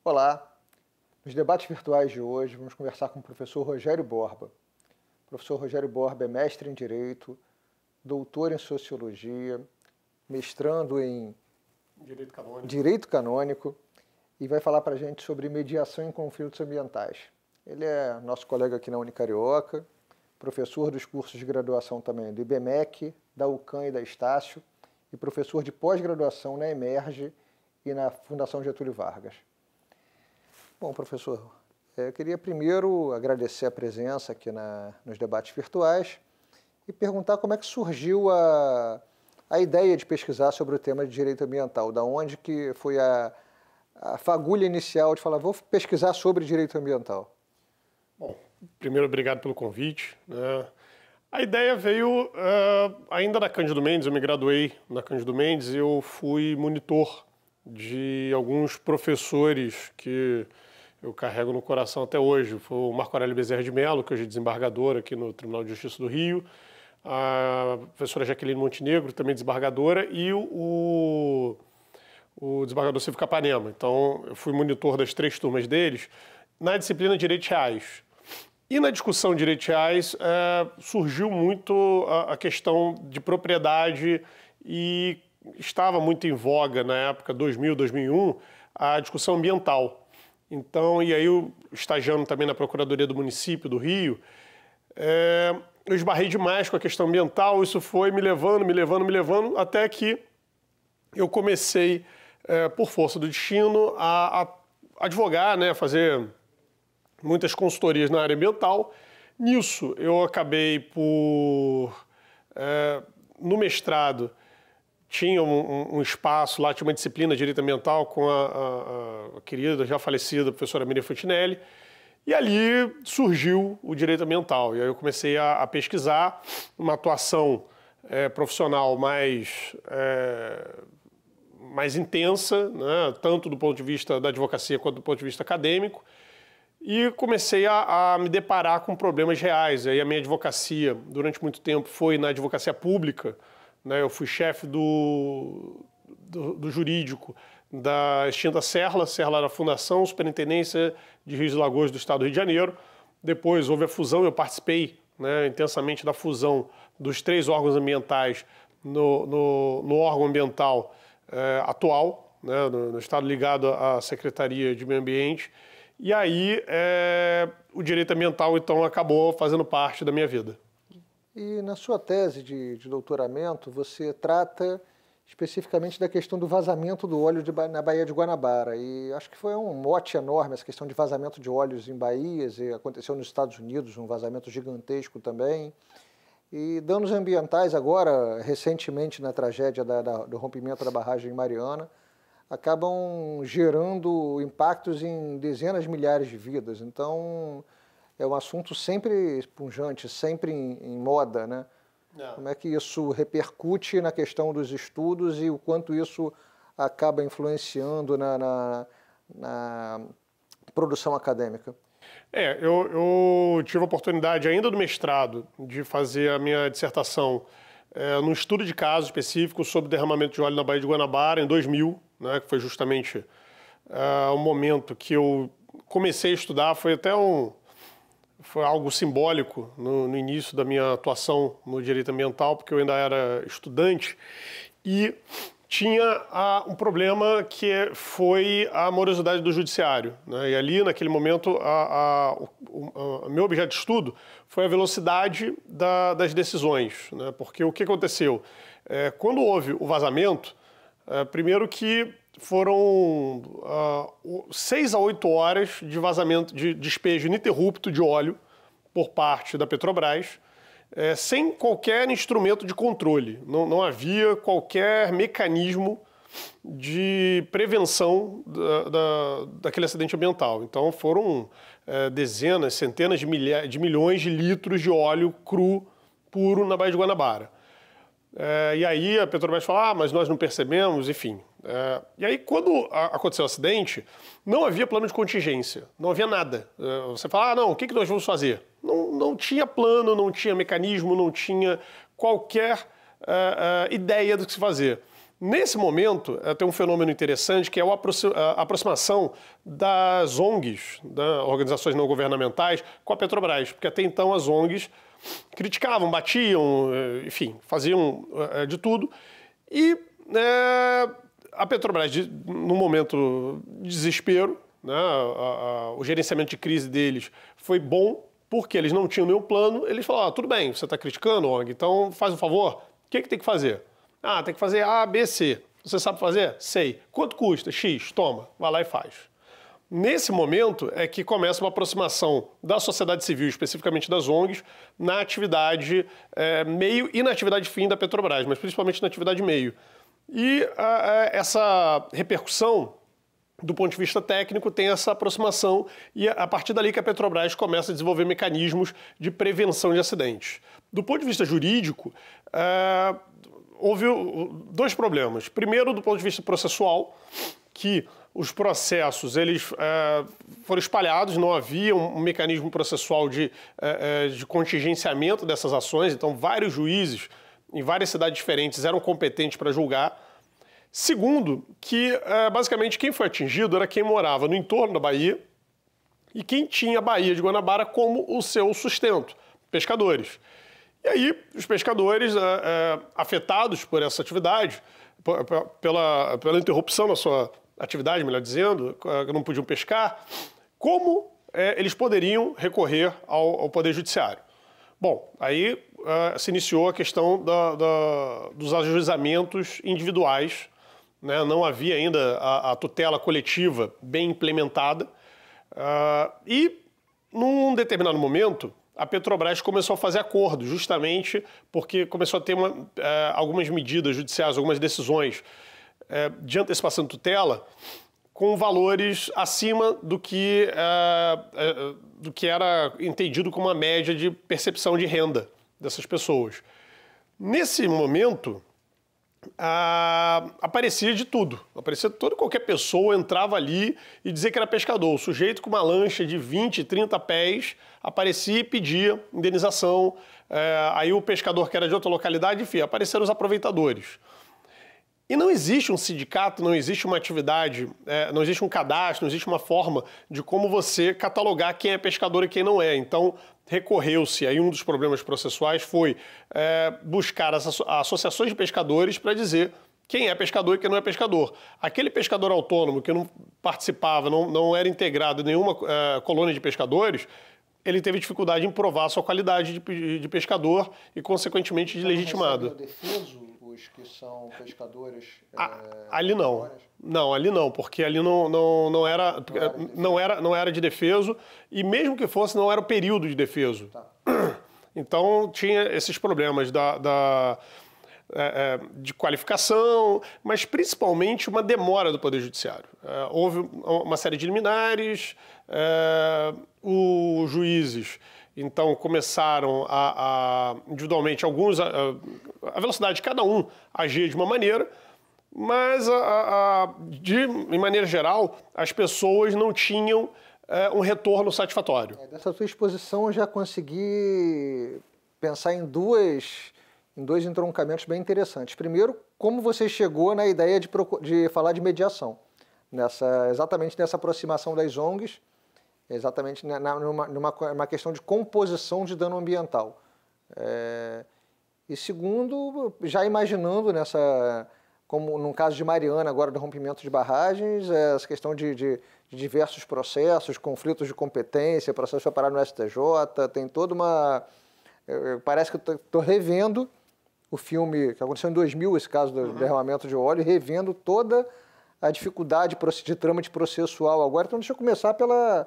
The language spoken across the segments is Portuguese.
Olá, nos debates virtuais de hoje vamos conversar com o professor Rogério Borba. O professor Rogério Borba é mestre em Direito, doutor em Sociologia, mestrando em Direito Canônico e vai falar para a gente sobre mediação em conflitos ambientais. Ele é nosso colega aqui na Unicarioca, professor dos cursos de graduação também do IBMEC, da UCAM e da Estácio e professor de pós-graduação na Emerge e na Fundação Getúlio Vargas. Bom, professor, eu queria primeiro agradecer a presença aqui nos debates virtuais e perguntar como é que surgiu a ideia de pesquisar sobre o tema de direito ambiental, da onde que foi a fagulha inicial de falar, vou pesquisar sobre direito ambiental. Bom, primeiro, obrigado pelo convite, né? A ideia veio ainda na Cândido Mendes, eu me graduei na Cândido Mendes e eu fui monitor de alguns professores que eu carrego no coração até hoje. Foi o Marco Aurélio Bezerra de Mello, que hoje é desembargador aqui no Tribunal de Justiça do Rio, a professora Jaqueline Montenegro, também desembargadora, e o desembargador Silvio Capanema. Então, eu fui monitor das 3 turmas deles na disciplina de Direitos Reais. E na discussão de direitos reais surgiu muito a questão de propriedade e estava muito em voga na época 2000, 2001, a discussão ambiental. Então, e aí eu estagiando também na Procuradoria do Município do Rio, eu esbarrei demais com a questão ambiental, isso foi me levando, até que eu comecei, por força do destino, a advogar, né, a fazer muitas consultorias na área ambiental. Nisso, eu acabei por, no mestrado, tinha um espaço lá, tinha uma disciplina de direito ambiental com a querida, já falecida, professora Miriam Fontinelli, e ali surgiu o direito ambiental. E aí eu comecei a pesquisar uma atuação profissional mais intensa, né, tanto do ponto de vista da advocacia quanto do ponto de vista acadêmico, e comecei a me deparar com problemas reais. Aí a minha advocacia, durante muito tempo, foi na advocacia pública, né? Eu fui chefe do jurídico da extinta Serla era a Fundação Superintendência de Rios e Lagoas do Estado do Rio de Janeiro. Depois houve a fusão, eu participei, né, intensamente da fusão dos 3 órgãos ambientais no órgão ambiental atual, né, no Estado ligado à Secretaria de Meio Ambiente. E aí o direito ambiental, então, acabou fazendo parte da minha vida. E na sua tese de doutoramento, você trata especificamente da questão do vazamento do óleo na Baía de Guanabara. E acho que foi um mote enorme essa questão de vazamento de óleos em baías, e aconteceu nos Estados Unidos, um vazamento gigantesco também. E danos ambientais agora, recentemente na tragédia do rompimento da barragem Mariana, acabam gerando impactos em dezenas de milhares de vidas. Então, é um assunto sempre pungente, sempre em moda, né? Como é que isso repercute na questão dos estudos e o quanto isso acaba influenciando na produção acadêmica? Eu tive a oportunidade, ainda do mestrado, de fazer a minha dissertação num estudo de caso específico sobre derramamento de óleo na Baía de Guanabara, em 2000, né, que foi justamente o momento que eu comecei a estudar. Foi algo simbólico no início da minha atuação no direito ambiental, porque eu ainda era estudante, e tinha um problema que foi a morosidade do judiciário, né? E ali, naquele momento, o meu objeto de estudo foi a velocidade das decisões, né? Porque o que aconteceu? Quando houve o vazamento, primeiro que foram 6 a 8 horas de vazamento, de despejo ininterrupto de óleo por parte da Petrobras, sem qualquer instrumento de controle. Não havia qualquer mecanismo de prevenção daquele acidente ambiental. Então foram dezenas, centenas de milhões de litros de óleo cru, puro, na Baía de Guanabara. E aí a Petrobras fala, mas nós não percebemos, enfim. E aí, quando aconteceu o acidente, não havia plano de contingência, não havia nada. Você fala, não, o que nós vamos fazer? Não tinha plano, não tinha mecanismo, não tinha qualquer ideia do que se fazer. Nesse momento, tem um fenômeno interessante que é a aproximação das ONGs, das organizações não governamentais, com a Petrobras, porque até então as ONGs criticavam, batiam, enfim, faziam de tudo. E a Petrobras, num momento de desespero, né, o gerenciamento de crise deles foi bom, porque eles não tinham nenhum plano. Eles falaram, tudo bem, você está criticando, ONG, então faz um favor, o que tem que fazer? Ah, tem que fazer A, B, C. Você sabe fazer? Sei. Quanto custa? X. Toma, vai lá e faz. Nesse momento é que começa uma aproximação da sociedade civil, especificamente das ONGs, na atividade meio e na atividade fim da Petrobras, mas principalmente na atividade meio. E essa repercussão, do ponto de vista técnico, tem essa aproximação e a partir dali que a Petrobras começa a desenvolver mecanismos de prevenção de acidentes. Do ponto de vista jurídico, houve dois problemas. Primeiro, do ponto de vista processual, que os processos eles foram espalhados, não havia um mecanismo processual de contingenciamento dessas ações, então vários juízes em várias cidades diferentes eram competentes para julgar. Segundo, que basicamente quem foi atingido era quem morava no entorno da Baía e quem tinha a Baía de Guanabara como o seu sustento, pescadores. E aí, os pescadores afetados por essa atividade, pela interrupção da sua atividade, melhor dizendo, que não podiam pescar, como eles poderiam recorrer ao Poder Judiciário? Bom, aí se iniciou a questão dos ajuizamentos individuais, né? Não havia ainda a tutela coletiva bem implementada e, num determinado momento, a Petrobras começou a fazer acordos, justamente porque começou a ter algumas medidas judiciais, algumas decisões de antecipação de tutela com valores acima do que era entendido como uma média de percepção de renda dessas pessoas. Nesse momento, aparecia de tudo. Aparecia qualquer pessoa entrava ali e dizia que era pescador. O sujeito com uma lancha de 20, 30 pés aparecia e pedia indenização. Aí o pescador que era de outra localidade, enfim, apareceram os aproveitadores. E não existe um sindicato, não existe uma atividade, não existe um cadastro, não existe uma forma de como você catalogar quem é pescador e quem não é. Então, recorreu-se, aí um dos problemas processuais foi buscar as associações de pescadores para dizer quem é pescador e quem não é pescador. Aquele pescador autônomo que não participava, não era integrado em nenhuma colônia de pescadores, ele teve dificuldade em provar a sua qualidade de pescador e, consequentemente, de legitimado. Que são pescadores... ali não. Não, ali não, porque ali não era de defeso e mesmo que fosse, não era o período de defeso. Tá. Então tinha esses problemas de qualificação, mas principalmente uma demora do Poder Judiciário. Houve uma série de liminares, os juízes... Então, começaram individualmente, alguns, a velocidade de cada um agia de uma maneira, mas, em maneira geral, as pessoas não tinham um retorno satisfatório. Dessa sua exposição, eu já consegui pensar em dois entroncamentos bem interessantes. Primeiro, como você chegou na ideia de falar de mediação, exatamente nessa aproximação das ONGs, exatamente numa questão de composição de dano ambiental. E segundo, já imaginando como no caso de Mariana, agora do rompimento de barragens, essa questão de diversos processos, conflitos de competência, processo foi parar no STJ, tem toda uma... Parece que eu estou revendo o filme que aconteceu em 2000, esse caso do derramamento de óleo, revendo toda a dificuldade de trâmite processual agora. Então deixa eu começar pela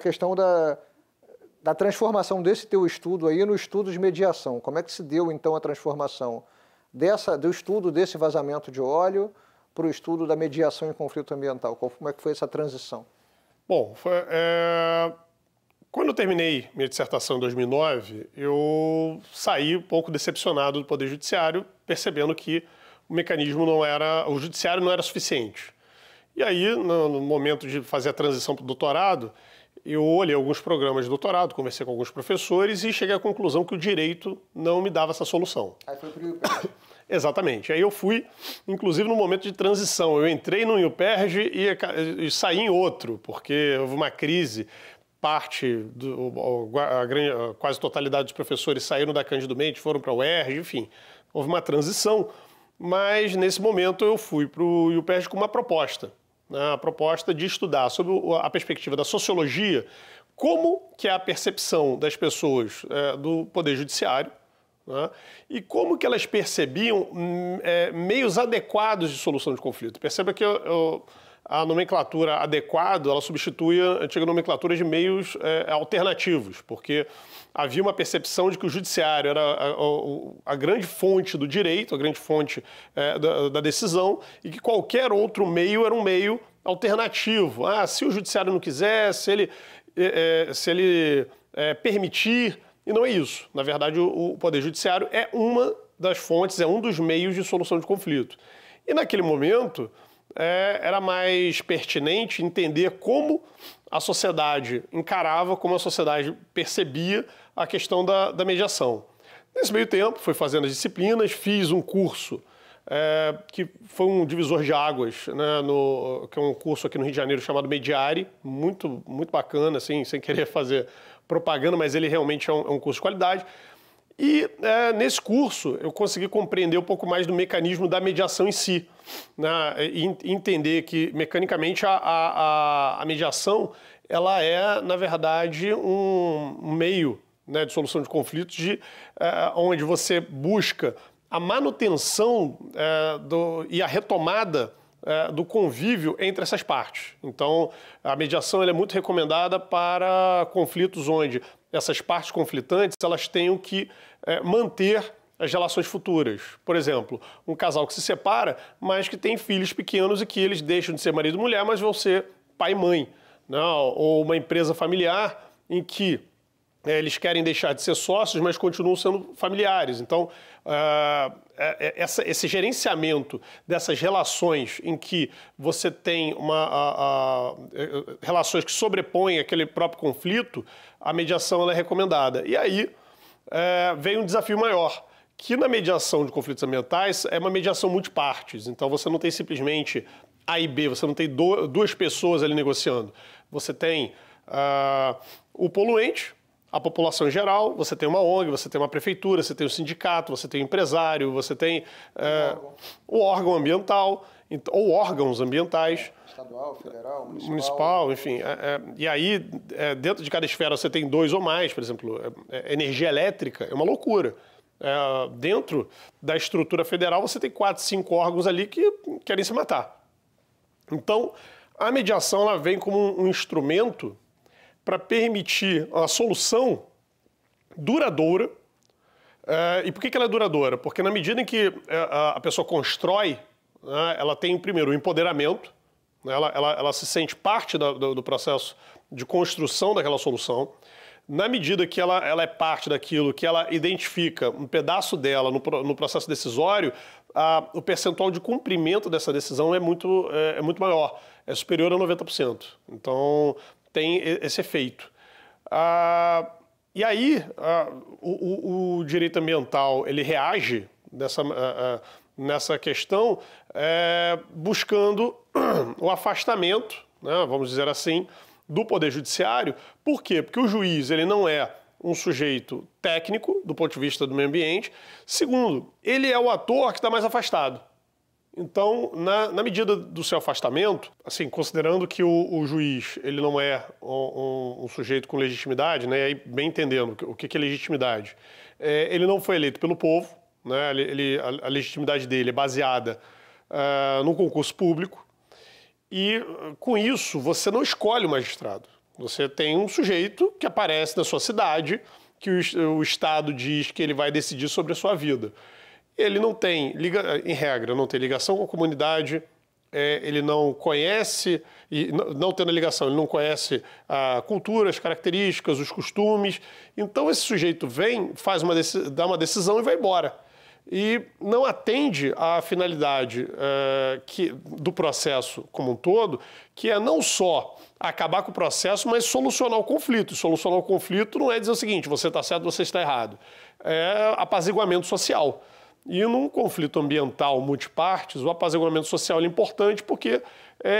questão da transformação desse teu estudo aí no estudo de mediação. Como é que se deu, então, a transformação do estudo desse vazamento de óleo para o estudo da mediação em conflito ambiental? Como é que foi essa transição? Bom, quando eu terminei minha dissertação em 2009, eu saí um pouco decepcionado do Poder Judiciário, percebendo que o judiciário não era suficiente. E aí, no momento de fazer a transição para o doutorado, eu olhei alguns programas de doutorado, conversei com alguns professores e cheguei à conclusão que o direito não me dava essa solução. Aí foi para o IUPER? Exatamente. Aí eu fui, inclusive, no momento de transição. Eu entrei no UPERJ e saí em outro, porque houve uma crise. Quase totalidade dos professores saíram da Cândido Mendes, foram para o UERJ, enfim. Houve uma transição, mas nesse momento eu fui para o UPERJ com uma proposta. Né? A proposta de estudar sobre a perspectiva da sociologia, como que é a percepção das pessoas do Poder Judiciário, né? E como que elas percebiam meios adequados de solução de conflito. Perceba que a nomenclatura adequado, ela substitui a antiga nomenclatura de meios alternativos, porque havia uma percepção de que o judiciário era a grande fonte do direito, a grande fonte da decisão, e que qualquer outro meio era um meio alternativo. Se o judiciário não quiser, se ele permitir, e não é isso. Na verdade, o Poder Judiciário é uma das fontes, é um dos meios de solução de conflito. E naquele momento, era mais pertinente entender como a sociedade encarava, como a sociedade percebia a questão da mediação. Nesse meio tempo, fui fazendo as disciplinas, fiz um curso que foi um divisor de águas, né, que é um curso aqui no Rio de Janeiro chamado Mediare, muito, muito bacana, assim, sem querer fazer propaganda, mas ele realmente é um curso de qualidade. E nesse curso eu consegui compreender um pouco mais do mecanismo da mediação em si, né, e entender que mecanicamente a mediação ela é, na verdade, um meio, né, de solução de conflitos onde você busca a manutenção e a retomada do convívio entre essas partes. Então, a mediação ela é muito recomendada para conflitos onde essas partes conflitantes elas tenham que manter as relações futuras. Por exemplo, um casal que se separa, mas que tem filhos pequenos e que eles deixam de ser marido e mulher, mas vão ser pai e mãe. Não? Ou uma empresa familiar em que eles querem deixar de ser sócios, mas continuam sendo familiares. Então, esse gerenciamento dessas relações em que você tem relações que sobrepõem aquele próprio conflito, a mediação ela é recomendada. E aí vem um desafio maior, que na mediação de conflitos ambientais é uma mediação multipartes. Então, você não tem simplesmente A e B, você não tem duas pessoas ali negociando. Você tem o poluente, a população em geral, você tem uma ONG, você tem uma prefeitura, você tem um sindicato, você tem um empresário, você tem o órgão ambiental, ou órgãos ambientais. Estadual, federal, municipal, enfim. E aí, dentro de cada esfera você tem dois ou mais, por exemplo, energia elétrica é uma loucura. Dentro da estrutura federal você tem 4, 5 órgãos ali que querem se matar. Então, a mediação ela vem como um instrumento para permitir a solução duradoura. E por que ela é duradoura? Porque na medida em que a pessoa constrói, né, ela tem primeiro o empoderamento, né, ela se sente parte do processo de construção daquela solução. Na medida que ela é parte daquilo, que ela identifica um pedaço dela no processo decisório, o percentual de cumprimento dessa decisão é muito maior, é superior a 90%. Então, tem esse efeito. E aí, o direito ambiental ele reage nessa questão buscando o afastamento, né, vamos dizer assim, do Poder Judiciário. Por quê? Porque o juiz ele não é um sujeito técnico do ponto de vista do meio ambiente. Segundo, ele é o ator que está mais afastado. Então, na medida do seu afastamento, assim, considerando que o juiz ele não é um sujeito com legitimidade, né, aí bem entendendo o que é legitimidade, ele não foi eleito pelo povo, né, a legitimidade dele é baseada num concurso público, e com isso você não escolhe o magistrado. Você tem um sujeito que aparece na sua cidade, que o Estado diz que ele vai decidir sobre a sua vida. Ele não tem, em regra, não tem ligação com a comunidade, ele não conhece, e não tendo ligação, ele não conhece a cultura, as características, os costumes. Então esse sujeito vem, dá uma decisão e vai embora. E não atende à finalidade do processo como um todo, que é não só acabar com o processo, mas solucionar o conflito. E solucionar o conflito não é dizer o seguinte, você está certo, você está errado. É apaziguamento social. E num conflito ambiental multipartes, o apaziguamento social é importante porque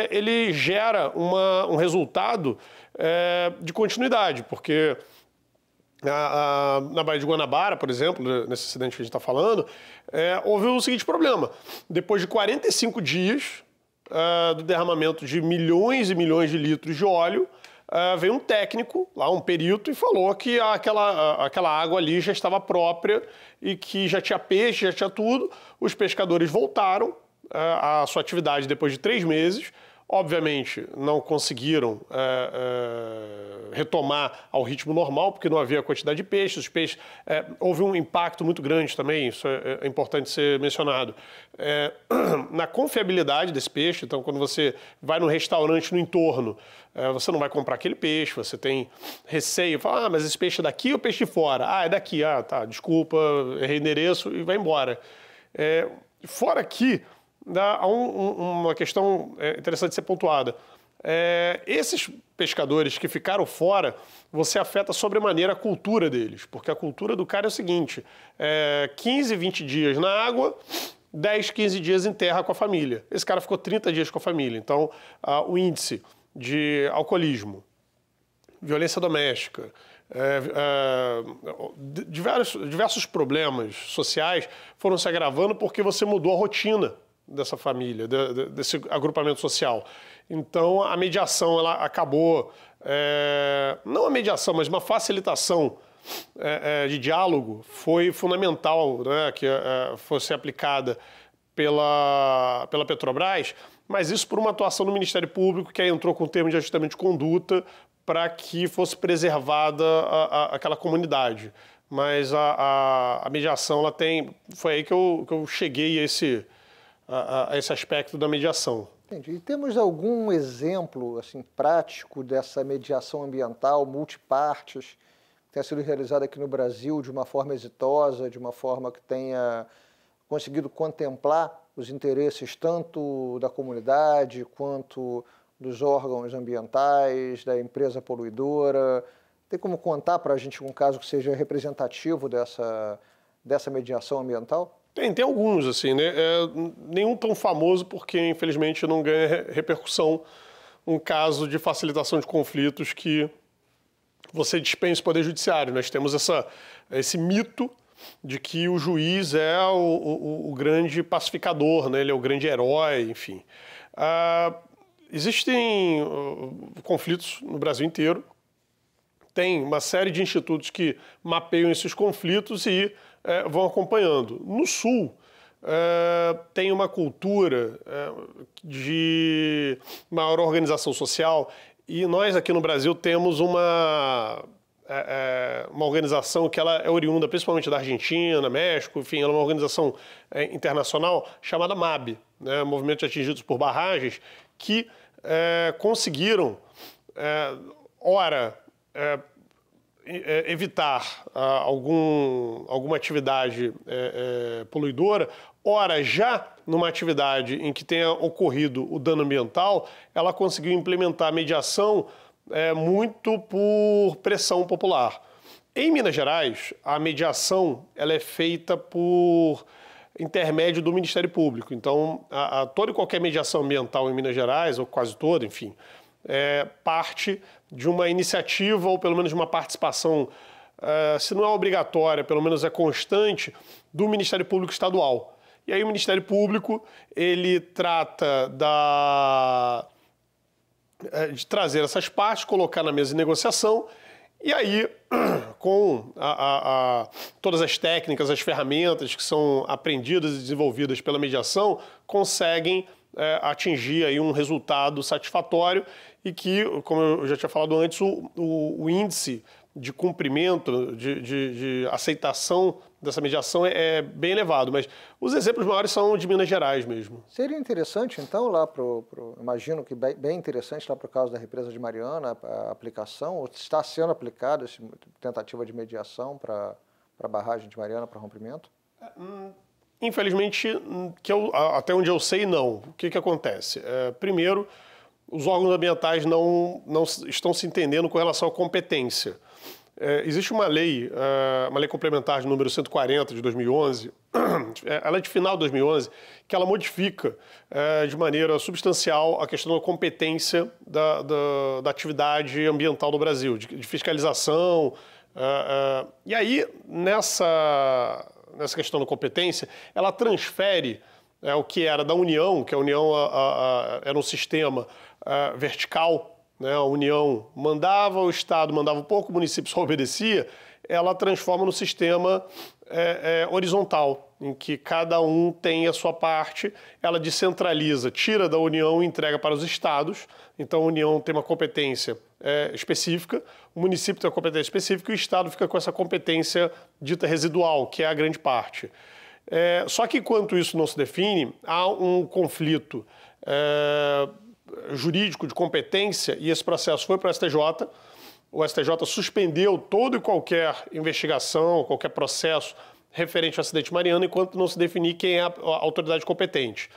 ele gera um resultado de continuidade, porque na Baía de Guanabara, por exemplo, nesse acidente que a gente está falando, houve o seguinte problema. Depois de 45 dias do derramamento de milhões e milhões de litros de óleo, veio um técnico, lá um perito, e falou que aquela água ali já estava própria e que já tinha peixe, já tinha tudo. Os pescadores voltaram à sua atividade depois de 3 meses. Obviamente, não conseguiram retomar ao ritmo normal, porque não havia quantidade de peixes. Os peixes, houve um impacto muito grande também, isso é importante ser mencionado, na confiabilidade desse peixe. Então, quando você vai no restaurante no entorno, você não vai comprar aquele peixe, você tem receio, fala, mas esse peixe é daqui ou peixe de fora? É daqui, tá, desculpa, errei endereço e vai embora. Fora aqui, há uma questão interessante de ser pontuada. Esses pescadores que ficaram fora, você afeta sobremaneira a cultura deles, porque a cultura do cara é o seguinte, 15, 20 dias na água, 10, 15 dias em terra com a família. Esse cara ficou 30 dias com a família, então o índice de alcoolismo, violência doméstica, diversos problemas sociais foram se agravando porque você mudou a rotina dessa família, desse agrupamento social. Então, a mediação ela acabou, não a mediação, mas uma facilitação de diálogo foi fundamental, né, que fosse aplicada pela Petrobras, mas isso por uma atuação do Ministério Público, que aí entrou com o termo de ajustamento de conduta para que fosse preservada aquela comunidade. Mas a mediação, ela foi aí que eu cheguei a esse aspecto da mediação. Entendi. E temos algum exemplo assim, prático dessa mediação ambiental, multipartes, que tenha sido realizada aqui no Brasil de uma forma exitosa, de uma forma que tenha conseguido contemplar os interesses tanto da comunidade quanto dos órgãos ambientais, da empresa poluidora? Tem como contar para a gente um caso que seja representativo dessa mediação ambiental? Tem alguns, assim, né? Nenhum tão famoso porque, infelizmente, não ganha repercussão um caso de facilitação de conflitos que você dispensa o Poder Judiciário. Nós temos esse mito de que o juiz é o grande pacificador, né? Ele é o grande herói, enfim. Existem conflitos no Brasil inteiro. Tem uma série de institutos que mapeiam esses conflitos e vão acompanhando. No Sul, tem uma cultura de maior organização social e nós aqui no Brasil temos uma organização que ela é oriunda principalmente da Argentina, México, enfim, ela é uma organização internacional chamada MAB, né, Movimento de Atingidos por Barragens, que conseguiram, evitar alguma atividade poluidora, ora já numa atividade em que tenha ocorrido o dano ambiental, ela conseguiu implementar a mediação muito por pressão popular. Em Minas Gerais, a mediação ela é feita por intermédio do Ministério Público. Então, toda e qualquer mediação ambiental em Minas Gerais, ou quase toda, enfim, parte de uma iniciativa ou pelo menos de uma participação, se não é obrigatória, pelo menos é constante, do Ministério Público Estadual. E aí o Ministério Público, ele trata de trazer essas partes, colocar na mesa de negociação e aí, com todas as técnicas, as ferramentas que são aprendidas e desenvolvidas pela mediação, conseguem atingir aí um resultado satisfatório e que, como eu já tinha falado antes, o índice de cumprimento, de aceitação dessa mediação é bem elevado, mas os exemplos maiores são de Minas Gerais mesmo. Seria interessante, então, imagino que bem interessante lá para o caso da represa de Mariana, a aplicação, ou está sendo aplicada essa tentativa de mediação para a barragem de Mariana, para rompimento? Infelizmente, até onde eu sei, não. O que acontece? Primeiro, os órgãos ambientais não estão se entendendo com relação à competência. existe uma lei complementar de número 140 de 2011, ela é de final de 2011, que ela modifica de maneira substancial a questão da competência da atividade ambiental no Brasil, de fiscalização. E aí, nessa questão da competência, ela transfere o que era da União, que a União era um sistema vertical, né? A União mandava, o Estado mandava um pouco, o município só obedecia, ela transforma no sistema horizontal, em que cada um tem a sua parte, ela descentraliza, tira da União e entrega para os estados. Então a União tem uma competência específica, o município tem uma competência específica e o Estado fica com essa competência dita residual, que é a grande parte. Só que enquanto isso não se define, há um conflito jurídico de competência e esse processo foi para o STJ. O STJ suspendeu toda e qualquer investigação, qualquer processo referente ao acidente Mariana, enquanto não se definir quem é a autoridade competente.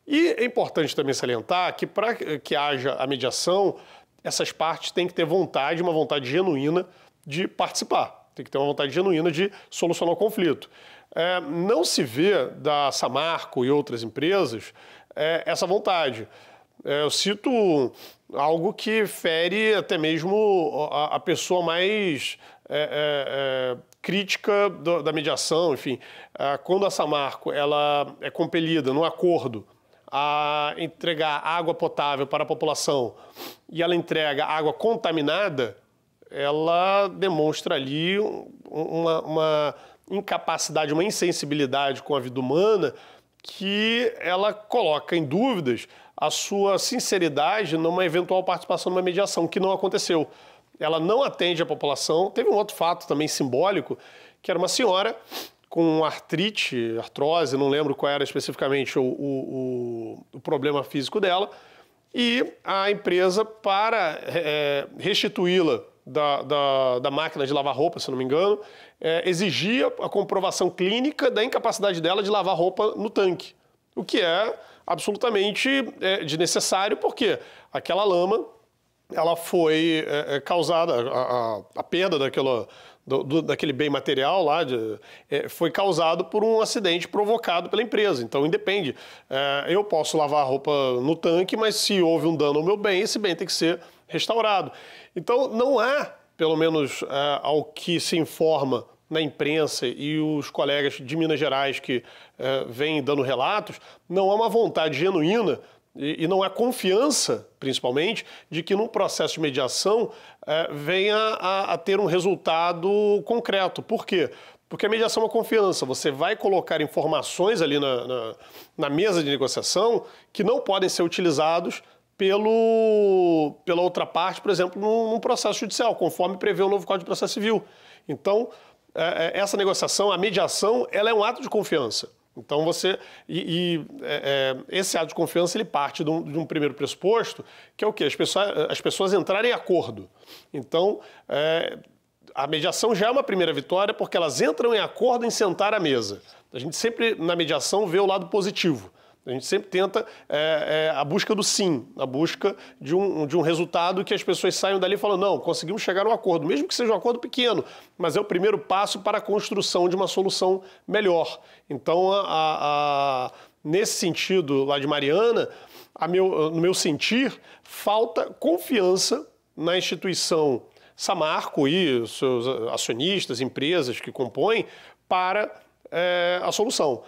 E é importante também salientar que para que haja a mediação, essas partes têm que ter vontade, uma vontade genuína de participar. Tem que ter uma vontade genuína de solucionar o conflito. Não se vê da Samarco e outras empresas essa vontade. Eu cito algo que fere até mesmo a pessoa mais crítica da mediação. Enfim, quando a Samarco ela é compelida no acordo a entregar água potável para a população e ela entrega água contaminada, ela demonstra ali uma incapacidade, uma insensibilidade com a vida humana que ela coloca em dúvidas a sua sinceridade numa eventual participação numa mediação, que não aconteceu. Ela não atende a população. Teve um outro fato também simbólico, que era uma senhora com artrite, artrose, não lembro qual era especificamente o problema físico dela, e a empresa, para restituí-la da máquina de lavar roupa, se não me engano, exigia a comprovação clínica da incapacidade dela de lavar roupa no tanque, o que é absolutamente desnecessário, porque aquela lama ela foi causada, a perda daquele bem material lá foi causado por um acidente provocado pela empresa. Então, independe. Eu posso lavar a roupa no tanque, mas se houve um dano ao meu bem, esse bem tem que ser restaurado. Então, não há, pelo menos ao que se informa na imprensa e os colegas de Minas Gerais que vêm dando relatos, não há uma vontade genuína e não há confiança, principalmente, de que num processo de mediação venha a ter um resultado concreto. Por quê? Porque a mediação é uma confiança. Você vai colocar informações ali na mesa de negociação que não podem ser utilizados pela outra parte, por exemplo, num processo judicial, conforme prevê o novo Código de Processo Civil. Então, essa negociação, a mediação, ela é um ato de confiança. Então esse ato de confiança ele parte de um primeiro pressuposto, que é o quê? As pessoas entrarem em acordo. Então, a mediação já é uma primeira vitória porque elas entram em acordo em sentar à mesa. A gente sempre, na mediação, vê o lado positivo. A gente sempre tenta a busca do sim, a busca de um resultado que as pessoas saiam dali e falam, não, conseguimos chegar a um acordo, mesmo que seja um acordo pequeno, mas é o primeiro passo para a construção de uma solução melhor. Então, nesse sentido lá de Mariana, no meu sentir, falta confiança na instituição Samarco e seus acionistas, empresas que compõem, para a solução.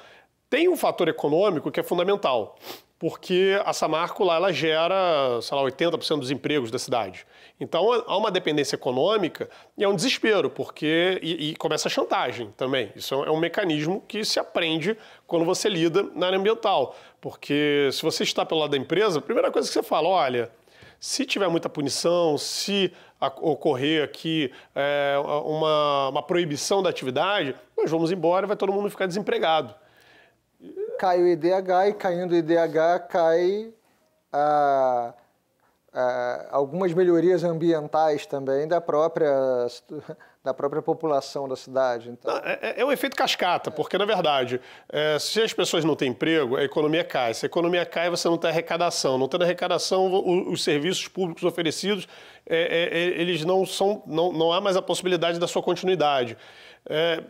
Tem um fator econômico que é fundamental, porque a Samarco lá ela gera, sei lá, 80% dos empregos da cidade. Então há uma dependência econômica e é um desespero, porque e começa a chantagem também. Isso é um mecanismo que se aprende quando você lida na área ambiental. Porque se você está pelo lado da empresa, a primeira coisa que você fala, olha, se tiver muita punição, se ocorrer aqui uma proibição da atividade, nós vamos embora e vai todo mundo ficar desempregado. Cai o IDH e caindo o IDH cai algumas melhorias ambientais também da própria população da cidade. Então. É um efeito cascata, porque, na verdade, se as pessoas não têm emprego, a economia cai. Se a economia cai, você não tem arrecadação. Não tendo arrecadação, os serviços públicos oferecidos, eles não há mais a possibilidade da sua continuidade.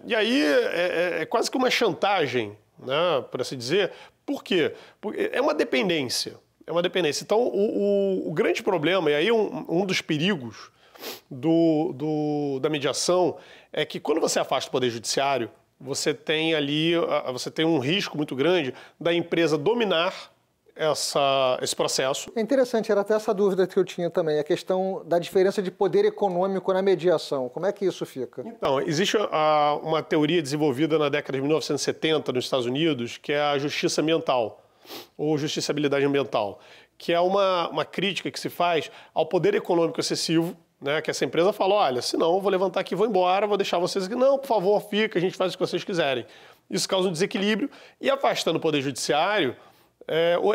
E aí é quase que uma chantagem, né, por assim dizer. Por quê? Porque é uma dependência. É uma dependência. Então, o grande problema, e aí um dos perigos da mediação é que quando você afasta o Poder Judiciário, você tem um risco muito grande da empresa dominar esse processo. É interessante, era até essa dúvida que eu tinha também, a questão da diferença de poder econômico na mediação. Como é que isso fica? Então, existe uma teoria desenvolvida na década de 1970 nos Estados Unidos, que é a justiça ambiental, ou justiciabilidade ambiental, que é uma crítica que se faz ao poder econômico excessivo, né, que essa empresa fala, olha, se não, eu vou levantar aqui e vou embora, vou deixar vocês aqui. Não, por favor, fica, a gente faz o que vocês quiserem. Isso causa um desequilíbrio e, afastando o Poder Judiciário,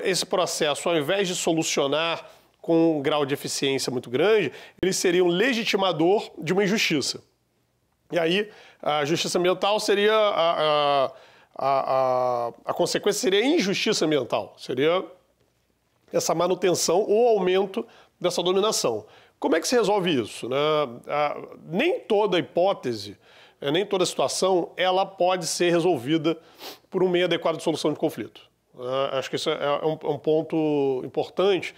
esse processo, ao invés de solucionar com um grau de eficiência muito grande, ele seria um legitimador de uma injustiça. E aí, a justiça ambiental seria a consequência seria a injustiça ambiental, seria essa manutenção ou aumento dessa dominação. Como é que se resolve isso, né? Nem toda hipótese, nem toda situação, ela pode ser resolvida por um meio adequado de solução de conflito. Acho que isso é um ponto importante.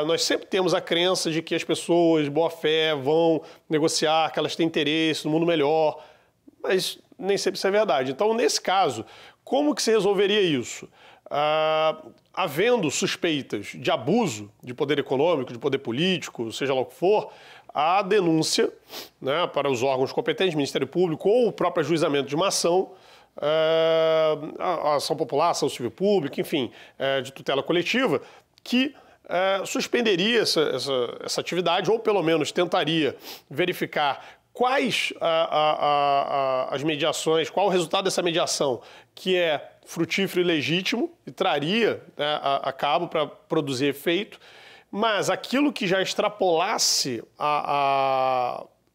Nós sempre temos a crença de que as pessoas de boa fé vão negociar, que elas têm interesse no mundo melhor, mas nem sempre isso é verdade. Então, nesse caso, como que se resolveria isso? Havendo suspeitas de abuso de poder econômico, de poder político, seja lá o que for, a denúncia, né, para os órgãos competentes, Ministério Público ou o próprio ajuizamento de uma ação, a ação popular, ação civil pública, enfim, de tutela coletiva, que suspenderia essa atividade ou pelo menos tentaria verificar quais as mediações, qual o resultado dessa mediação que é frutífero e legítimo e traria, né, a cabo para produzir efeito, mas aquilo que já extrapolasse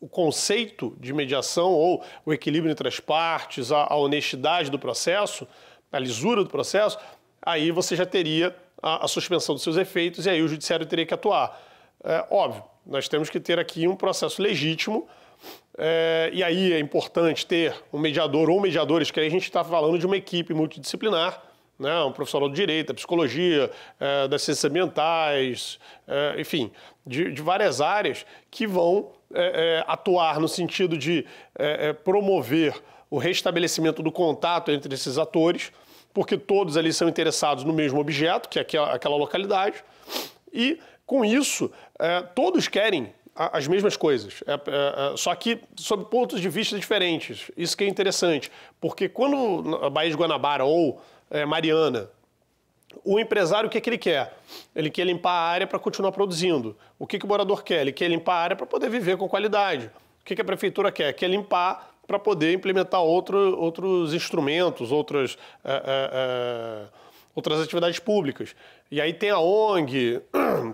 o conceito de mediação ou o equilíbrio entre as partes, a honestidade do processo, a lisura do processo, aí você já teria a suspensão dos seus efeitos e aí o judiciário teria que atuar. Óbvio, nós temos que ter aqui um processo legítimo, e aí é importante ter um mediador ou mediadores, que aí a gente está falando de uma equipe multidisciplinar, né, um profissional de direito, da psicologia, das ciências ambientais, enfim, de várias áreas que vão atuar no sentido de promover o restabelecimento do contato entre esses atores, porque todos ali são interessados no mesmo objeto, que é aquela localidade, e com isso todos querem as mesmas coisas, só que sob pontos de vista diferentes. Isso que é interessante, porque quando a Baía de Guanabara ou Mariana, o empresário, o que ele quer? Ele quer limpar a área para continuar produzindo. O que o morador quer? Ele quer limpar a área para poder viver com qualidade. O que a prefeitura quer? Quer limpar para poder implementar outros instrumentos, outras atividades públicas. E aí tem a ONG,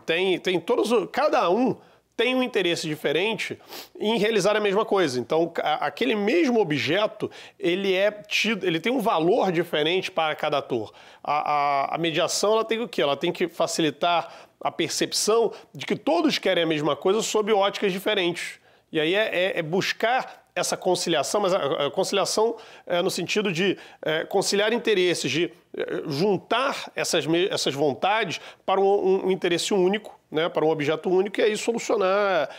tem todos, cada um tem um interesse diferente em realizar a mesma coisa. Então, aquele mesmo objeto, ele tem um valor diferente para cada ator. A mediação, ela tem o quê? Ela tem que facilitar a percepção de que todos querem a mesma coisa sob óticas diferentes. E aí é buscar essa conciliação, mas a conciliação no sentido de conciliar interesses, de juntar essas vontades para um interesse único, né, para um objeto único, e aí solucionar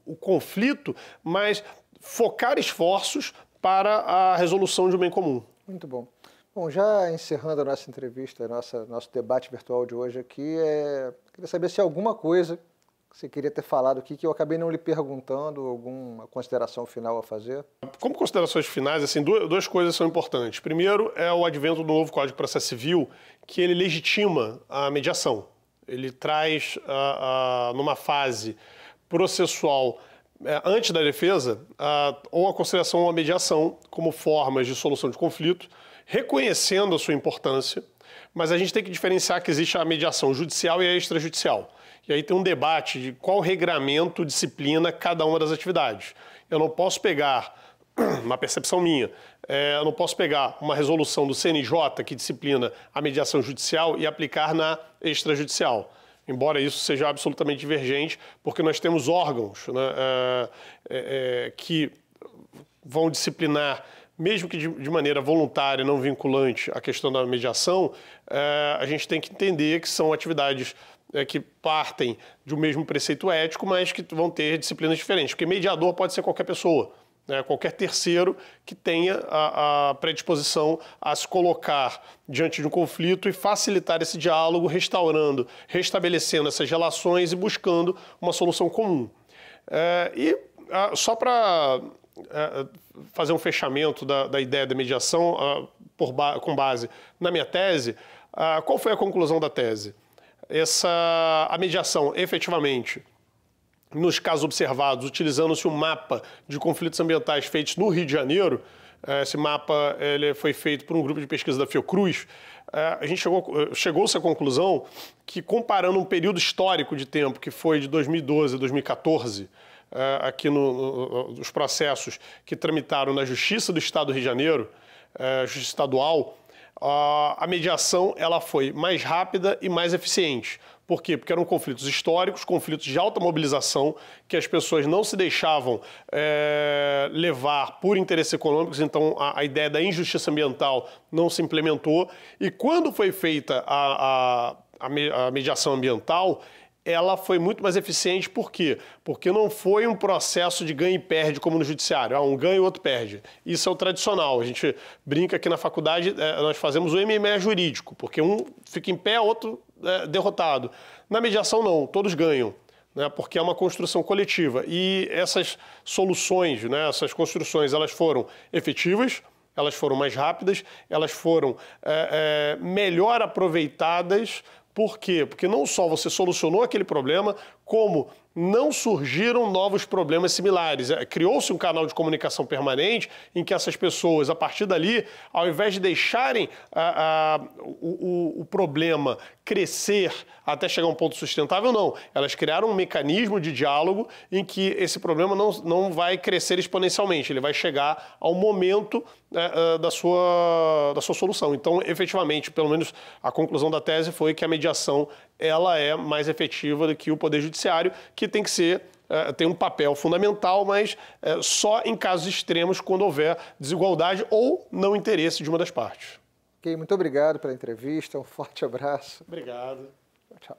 o conflito, mas focar esforços para a resolução de um bem comum. Muito bom. Bom, já encerrando a nossa entrevista, nosso debate virtual de hoje aqui, queria saber se alguma coisa que você queria ter falado aqui, que eu acabei não lhe perguntando, alguma consideração final a fazer? Como considerações finais, assim, duas coisas são importantes. Primeiro é o advento do novo Código de Processo Civil, que ele legitima a mediação. Ele traz, numa fase processual antes da defesa, ou a conciliação ou a mediação como formas de solução de conflito, reconhecendo a sua importância, mas a gente tem que diferenciar que existe a mediação judicial e a extrajudicial. E aí tem um debate de qual regramento disciplina cada uma das atividades. Eu não posso pegar, uma percepção minha, eu não posso pegar uma resolução do CNJ que disciplina a mediação judicial e aplicar na extrajudicial. Embora isso seja absolutamente divergente, porque nós temos órgãos, né, que vão disciplinar, mesmo que de maneira voluntária, não vinculante, a questão da mediação, a gente tem que entender que são atividades que partem de um mesmo preceito ético, mas que vão ter disciplinas diferentes. Porque mediador pode ser qualquer pessoa, né? Qualquer terceiro que tenha a predisposição a se colocar diante de um conflito e facilitar esse diálogo, restabelecendo essas relações e buscando uma solução comum. Só para fazer um fechamento da ideia da mediação com base na minha tese, qual foi a conclusão da tese? A mediação, efetivamente, nos casos observados, utilizando-se um mapa de conflitos ambientais feitos no Rio de Janeiro, esse mapa ele foi feito por um grupo de pesquisa da Fiocruz, a gente chegou-se à conclusão que, comparando um período histórico de tempo, que foi de 2012 a 2014, aqui nos processos que tramitaram na Justiça do Estado do Rio de Janeiro, Justiça Estadual, a mediação ela foi mais rápida e mais eficiente. Por quê? Porque eram conflitos históricos, conflitos de alta mobilização, que as pessoas não se deixavam levar por interesses econômicos, então a ideia da injustiça ambiental não se implementou. E quando foi feita a mediação ambiental, ela foi muito mais eficiente. Por quê? Porque não foi um processo de ganha e perde como no judiciário. Um ganha e o outro perde. Isso é o tradicional. A gente brinca aqui na faculdade, nós fazemos o MMA jurídico, porque um fica em pé, outro derrotado. Na mediação não, todos ganham, né? Porque é uma construção coletiva. E essas soluções, né, essas construções, elas foram efetivas, elas foram mais rápidas, elas foram melhor aproveitadas. Por quê? Porque não só você solucionou aquele problema, como não surgiram novos problemas similares. Criou-se um canal de comunicação permanente em que essas pessoas, a partir dali, ao invés de deixarem o problema crescer até chegar a um ponto sustentável, não. Elas criaram um mecanismo de diálogo em que esse problema não vai crescer exponencialmente, ele vai chegar ao momento da sua solução. Então, efetivamente, pelo menos a conclusão da tese foi que a mediação ela é mais efetiva do que o Poder Judiciário, que tem que ser, tem um papel fundamental, mas só em casos extremos, quando houver desigualdade ou não interesse de uma das partes. Ok, muito obrigado pela entrevista, um forte abraço. Obrigado. Tchau.